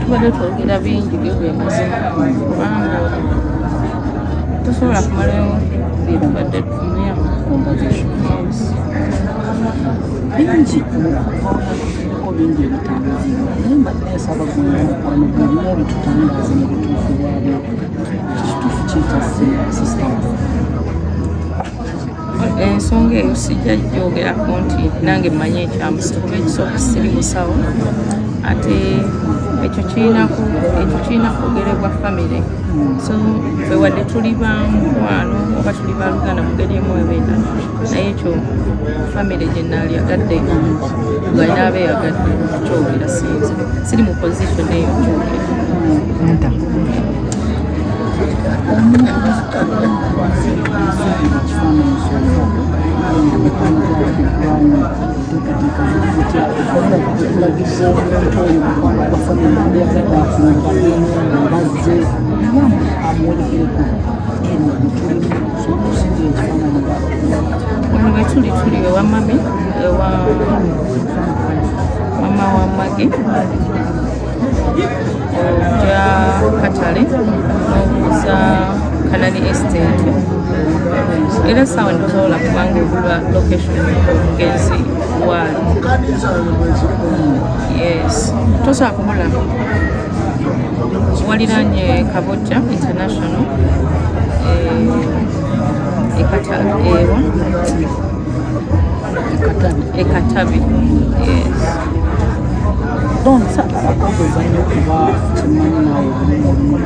tubadde twogera bingi gebwe mazima kubanga tosobola kumalayo byetubadde tufunye composition. Yes. Bingi ko bingi ebitangazibwa naye mbadde nsaba gwano byonna ebitutangaza nebituufu byabyo kituufu kyetase assistance. Ensonga eyo sijja gyogerako nti nange mmanyi ekyamusa kuba ekisooka siri musawo ate ekyo kirina kwogerebwa famire. So ffe wadde tuli ba mukwano oba tuli ba luganda mu ngeri emu ebenda naye ekyo famire gye naalyagadde galina abeeyagadde kyogera sinze siri mu position eyo kyogera. Ono bwe tuli ewa mami ewa mama wa Mage ojja Katale n'okuza Kanani Estate era sawa ntosobola kubanga obulwa location omugenzi waali. Yes, tosobola kumulaba waliranye Kabojja International Ekatabi. Yes. Don't say abakozanya okuba kimanyi nawe omulimu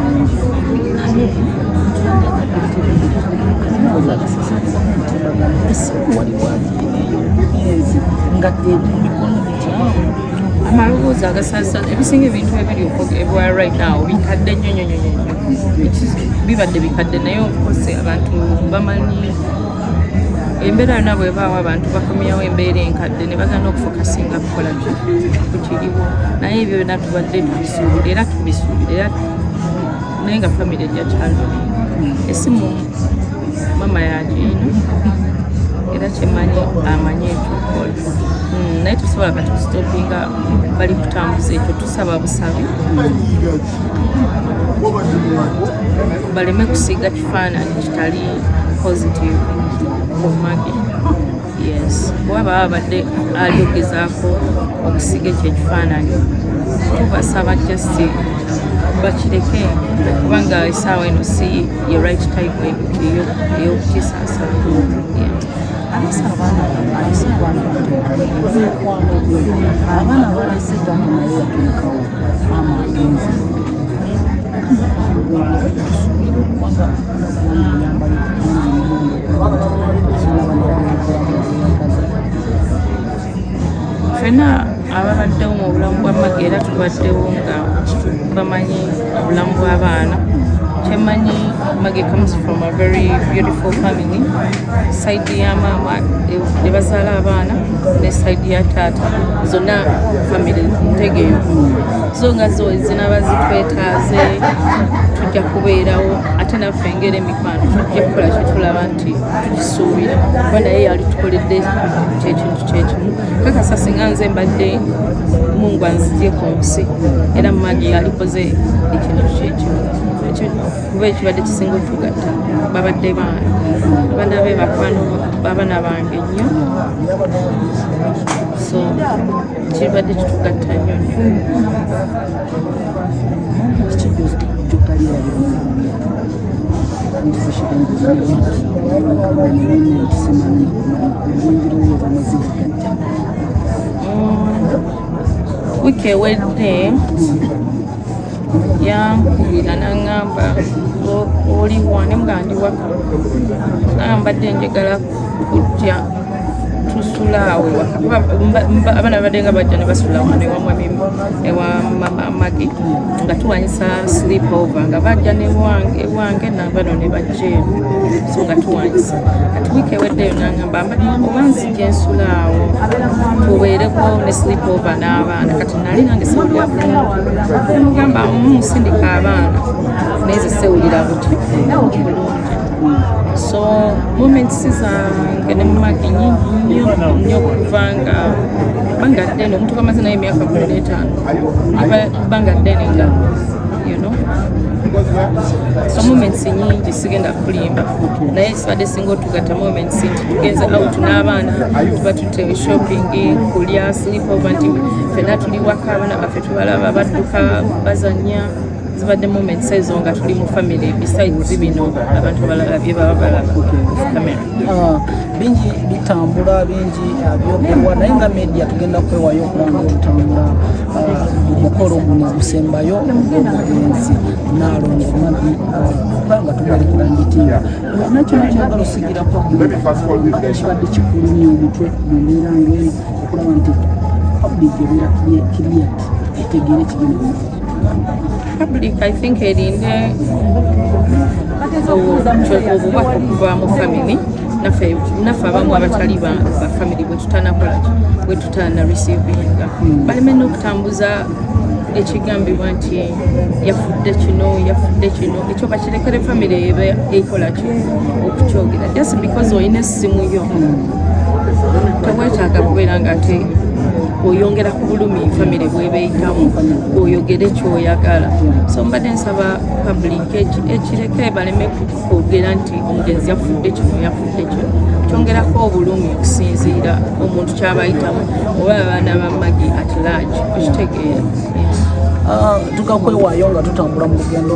naye esimu wali wagireyo nga tebimikono bikyawe amaloboozi agasaasala ebisinga ebintu ebiri okwogerebwa right now bikadde nnyo bibadde bikadde naye okose abantu bamanyi embeera yonna bwebaawo abantu bakomyawo embeera enkadde ne bagana okufokasinga kukola ku kiriwo naye ebyo byonna tubadde tubisuubira era naye nga famire ejjakyalo esimu mama yagiina era kyemanyi amanyi ekyokola naye tusobola kati kusitopinga bali kutambuza ekyo tusaba busabi baleme kusiiga kifaananyi kitali positive ku Mage. Yes, bwaba babadde alyogezaako okusiga ekyo ekifaananyi tubasaba just bakireke kubanga essaawa eno si ye right type ey'okukisaasa. abaana balese gano naye yatuukawo amagenzi ffenna ababaddewo mu bulamu bwa Mage era tubaddewo nga bamanyi obulamu bw'abaana. Kyemanyi Mage comes from a very beautiful family. Side ya mama ne bazaala abaana ne side ya taata zonna family ntegeeyo zo nga zo zinaba zitwetaaze tujja kubeerawo ate naffe engeri emikwano tujja kukola kyetulaba nti tukisuubira kuba naye yali tukoledde kyekintu kyekimu kakasa singa nze mbadde Mungu anzigye ku nsi era Mage yalikoze ekintu kyekimu kuba ekibadde kisinga otugatta babadde baana be bakwano babaana bange nnyo so kibadde kitugatta nnyo wiiki ewedde yankubira n'aŋŋamba oliwa ne nga ndi waka nambadde njagala kujja tusulaawe abaana babadde nga bajja ne basula wano ewa mama Mage nga tuwanyisa sleep over nga bajja ewange nabano ne bajja so nga tuwanyisa kati wiiki eweddeyo n'aŋŋamba oba nzijja ensulaawo tubeereko ne sleep over n'abaana kati nali nange sewulira bulungi mugamba musindika abaana naye ze sewulira buti so moments zange ne mumagi nyingi nnyo okuvanga bangadde eno omuntu kamaze naye emyaka 15 bangadde nenga you know so moments nyingi sigenda kulimba naye sibadde singa otugatta moments nti tugenze out n'abaana tuba tutte shopping kulya sleepover nti ffenna tuli waka abaana baffe tubalaba badduka bazanya zibadde moments ezo nga tuli mu family besides bino abantu abalala bye baba balaba kamera bingi bitambula bingi byogerwa naye nga media tugenda kwewayo okulanga olutambula omukolo guno gusembayo omugenzi Nalongo Maggie kubanga tumulekera nditiira nakyo nakyagala osigirako kibadde kikulu nnyo omutwe mu mbeera ng'eno okulaba nti public ebeera clear etegeere kigenda public I think erinde obubaka okuva mu family naffe abamu abatali ba family bwe tutana receivinga baleme n'okutambuza ekigambibwa nti yafudde kino ekyo bakirekere family eba ekola ki okukyogera just because olina essimu yo tewetaaga kubeera nga ate oyongera ku bulumi family bwebeyitamu oyogere kyoyagala so mbadde nsaba public ekireke baleme kwogera nti omugenzi yafudde kino kyongerako obulumi okusinziira omuntu kyabayitamu oba abaana ba Maggie at large okitegeera tugakwewaayo nga tutambula mu lugendo